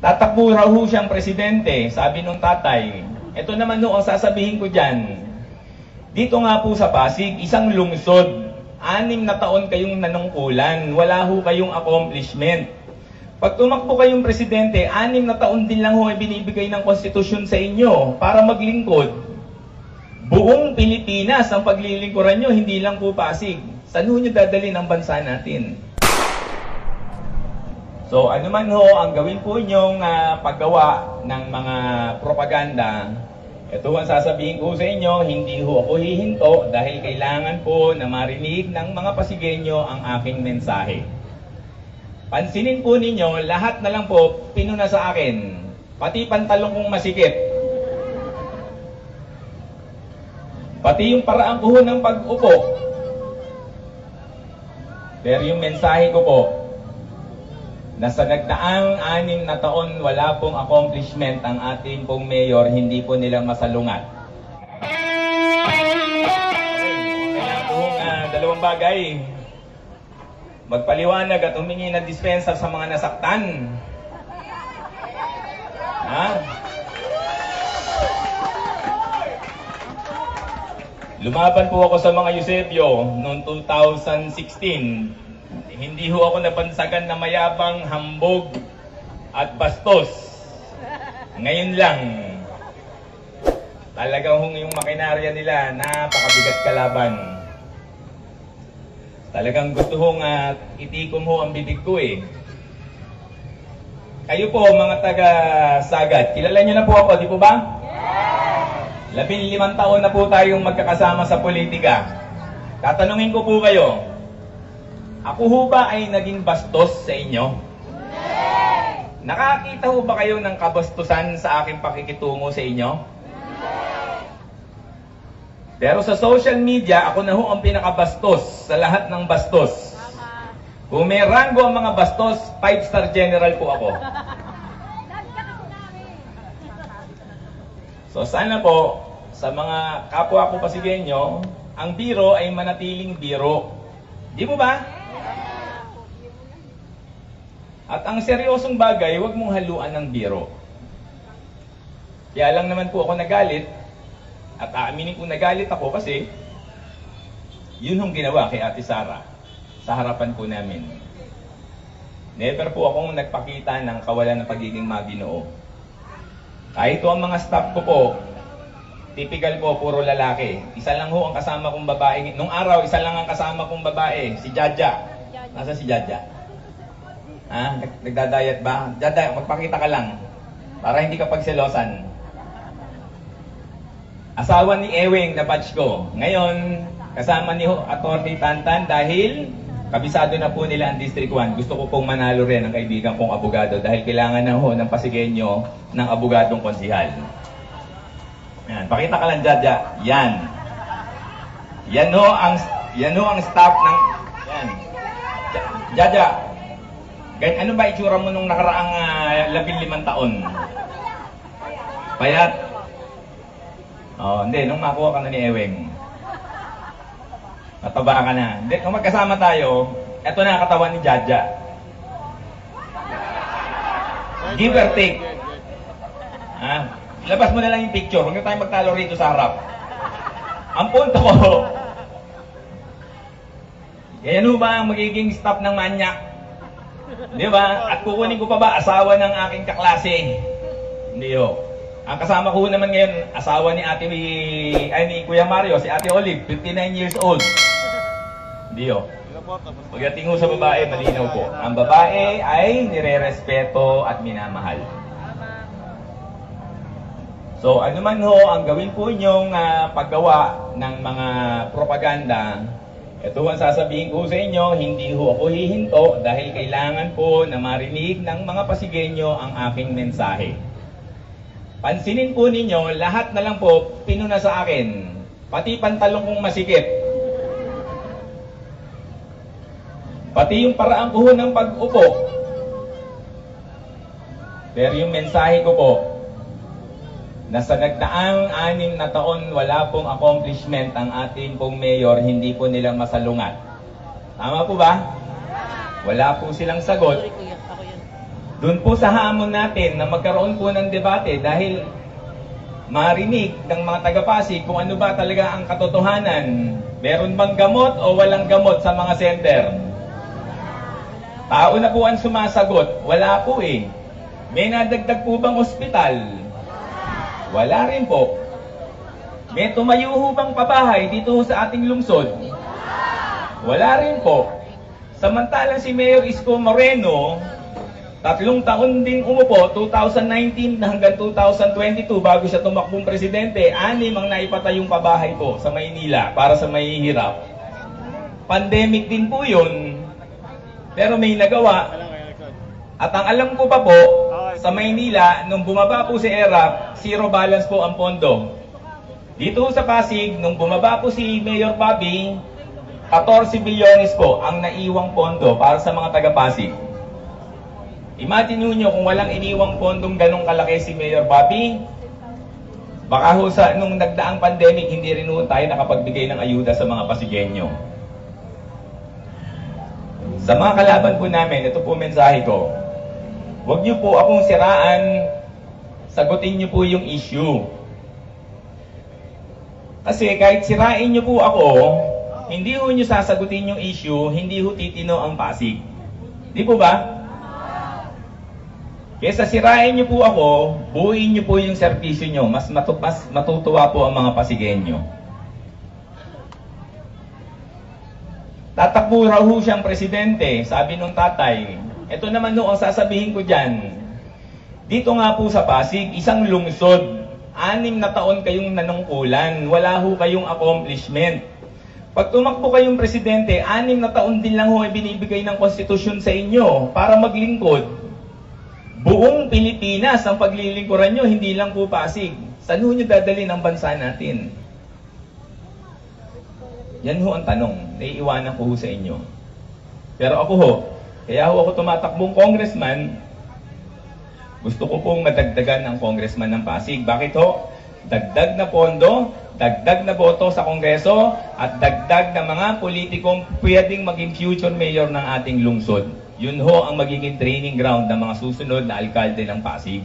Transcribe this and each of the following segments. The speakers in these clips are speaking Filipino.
Tatakbo raw ho siyang presidente, sabi nung tatay. Ito naman ho ang sasabihin ko dyan. Dito nga po sa Pasig, isang lungsod, 6 na taon kayong nanungkulan, wala ho kayong accomplishment. Pag tumakbo kayong presidente, 6 na taon din lang ho ay binibigay ng konstitusyon sa inyo para maglingkod. Buong Pilipinas ang paglilingkuran nyo, hindi lang po Pasig. Saan ho nyo dadalhin ang bansa natin? So, ano man ho ang gawin po inyong paggawa ng mga propaganda, ito ang sasabihin ko sa inyo, hindi ho ako hihinto dahil kailangan po na marinig ng mga Pasigenyo ang aking mensahe. Pansinin po ninyo, lahat na lang po pinuna sa akin, pati pantalong kong masikip. Pati yung paraan ko ng pag-upo. Pero yung mensahe ko po, na sa nagdaang 6 na taon wala pong accomplishment ang ating pong mayor, hindi po nila masalungat. Kailangan pong dalawang bagay. Magpaliwanag at humingi ng dispensa sa mga nasaktan. Ha? Lumaban po ako sa mga Eusebio noong 2016. Hindi ho ako napansagan na mayabang, hambog, at bastos. Ngayon lang, talagang yung makinarya nila, napakabigat kalaban. Talagang gusto hong itikom ho ang bibig ko eh. Kayo po, mga taga-Sagad, kilala nyo na po ako, di po ba? Yes! 15 taon na po tayong magkakasama sa politika. Tatanungin ko po kayo, ako ho ba ay naging bastos sa inyo? Yes! Nakakita ho ba kayo ng kabastusan sa aking pakikitungo sa inyo? Yes! Pero sa social media, ako na ho ang pinakabastos sa lahat ng bastos. Mama. Kung may ranggo ang mga bastos, 5-star general po ako. So sana po, sa mga kapwa ko Pasigenyo, ang biro ay manatiling biro. Di mo ba? At ang seryosong bagay, huwag mong haluan ng biro. Kaya lang naman po ako nagalit, at aaminin ko nagalit ako kasi yun yung ginawa kay Ate Sara sa harapan po namin. Never po akong nagpakita ng kawalan ng pagiging maginoo. Kahit ang mga staff ko po, typical po, puro lalaki. Isa lang ho ang kasama kong babae. Nung araw, isa lang ang kasama kong babae, si Jaja. Nasa si Jaja? Ha? Nagdadayat ba? Jaja, magpakita ka lang. Para hindi ka pagselosan. Asawa ni Ewing na batch ko. Ngayon, kasama ni Atty. Tantan dahil kabisado na po nila ang District 1. Gusto ko pong manalo rin ang kaibigan kong abogado dahil kailangan na ho ng Pasigenyo ng abogadong konsihal. Yan, pakita ka lang, Jaja. Yan. Yan ho ang staff ng... Yan. Jaja, ano ba itsura mo nung nakaraang 15 taon? Payat? Oh, hindi. Nung makuha ka na ni Ewing. Mataba ka na. Hindi, kung magkasama tayo, eto na katawan ni Jaja. Give or take. Ha? Labas mo na lang yung picture. Huwag na tayo magtalo rito sa harap. Ang punto ko, yan ho ba ang magiging staff ng manyak? Di ba? At kukunin ko pa ba asawa ng aking kaklase? Hindi ho. Ang kasama ko naman ngayon, asawa ni ni Kuya Mario, si Ate Olive, 59 years old. Hindi ho. Pagdating ho sa babae, malinaw po. Ang babae ay nire-respeto at minamahal. So, ano man ho ang gawin po inyong paggawa ng mga propaganda, ito ang sasabihin ko sa inyo, hindi ho ako hihinto dahil kailangan po na marinig ng mga Pasigenyo ang aking mensahe. Pansinin po ninyo, lahat na lang po pinuna sa akin, pati pantalong kong masikip. Pati yung paraan ko ng pag-upo. Pero yung mensahe ko po, na sa nagdaang 6 na taon wala pong accomplishment ang ating pong mayor, hindi po nila masalungat. Tama po ba? Wala po silang sagot. Doon po sa hamon natin na magkaroon po ng debate dahil marinig ng mga taga-Pasig kung ano ba talaga ang katotohanan. Meron bang gamot o walang gamot sa mga center? Tao na po ang sumasagot. Wala po eh. May nadagdag po bang ospital? Wala rin po. May tumayo ho bang pabahay dito sa ating lungsod? Wala rin po. Samantalang si Mayor Isko Moreno, 3 taon din umupo, 2019 hanggang 2022 bago siya tumakbong presidente, 6 ang naipatayong pabahay po sa Maynila para sa mahihirap. Pandemic din po yun, pero may nagawa. At ang alam ko pa po, sa Maynila, nung bumaba po si ERAP, zero balance po ang pondo. Dito sa Pasig, nung bumaba po si Mayor Bobby, 14 bilyones po ang naiwang pondo para sa mga taga-Pasig. Imagine nyo kung walang iniwang pondong ganong kalaki si Mayor Bobby, baka ho nung nagdaang pandemic, hindi rin ho tayo nakapagbigay ng ayuda sa mga Pasigenyo. Sa mga kalaban po namin, ito po mensahe ko. Huwag nyo po akong siraan, sagutin nyo po yung issue. Kasi kahit sirain nyo po ako, hindi ho nyo sasagutin yung issue, hindi ho titino ang Pasig. Di po ba? Kesa sirain nyo po ako, buuin nyo po yung serbisyo nyo, mas matutuwa po ang mga Pasigenyo. Tatakbo raw ho siyang presidente, sabi nung tatay. Ito naman ho ang sasabihin ko dyan. Dito nga po sa Pasig, isang lungsod, 6 na taon kayong nanungkulan, wala ho kayong accomplishment. Pag tumakbo kayong presidente, 6 na taon din lang ho ay binibigay ng konstitusyon sa inyo para maglingkod. Buong Pilipinas ang paglilingkuran nyo, hindi lang po Pasig. Saan ho nyo dadalhin ang bansa natin? Yan ho ang tanong, naiiwanan ko ho sa inyo. Pero ako ho, kaya ho ako tumatakbong congressman, gusto ko pong madagdagan ng congressman ng Pasig. Bakit ho? Dagdag na pondo, dagdag na boto sa Kongreso, at dagdag na mga politikong pwedeng maging future mayor ng ating lungsod. Yun ho ang magiging training ground ng mga susunod na alkalde ng Pasig.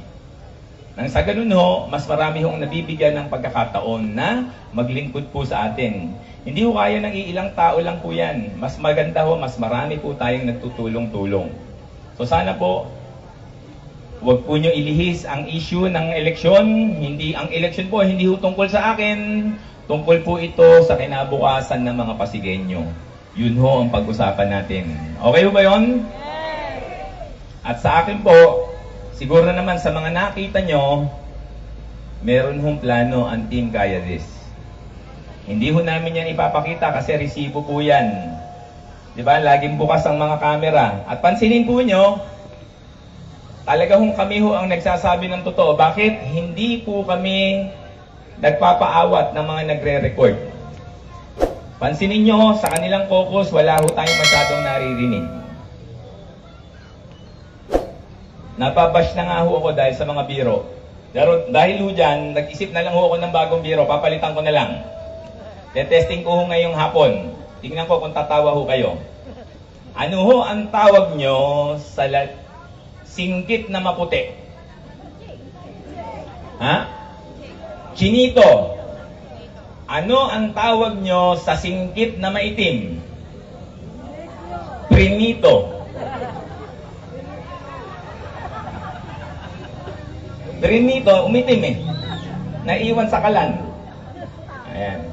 Nang sa ganun ho, mas marami hong nabibigyan ng pagkakataon na maglingkod po sa atin. Hindi ho kaya ng iilang tao lang po yan. Mas maganda ho, mas marami po tayong nagtutulong-tulong. So sana po, huwag po nyo ilihis ang issue ng eleksyon. Ang eleksyon po, hindi ho tungkol sa akin. Tungkol po ito sa kinabukasan ng mga Pasigenyo. Yun ho ang pag-usapan natin. Okay ho ba yun? At sa akin po, siguro naman sa mga nakita nyo, meron hong plano ang Team Kaya This. Hindi ho namin yan ipapakita kasi resibo po yan. Diba? Laging bukas ang mga kamera. At pansinin po nyo, talaga hong kami ho ang nagsasabi ng totoo. Bakit? Hindi po kami nagpapaawat ng mga nagre-record. Pansinin nyo, sa kanilang caucus, wala ho tayong masyadong naririnig. Napabash na nga ho ako dahil sa mga biro. Pero dahil ho dyan, nag-isip na lang ho ako ng bagong biro, papalitan ko na lang. Testing ko ho ngayong hapon. Tingnan ko kung tatawa ho kayo. Ano ho ang tawag nyo sa singgit na maputi? Ha? Chinito. Ano ang tawag nyo sa singgit na maitim? Prinito. Prinito, umitim eh. Naiwan sa kalan. Ayan.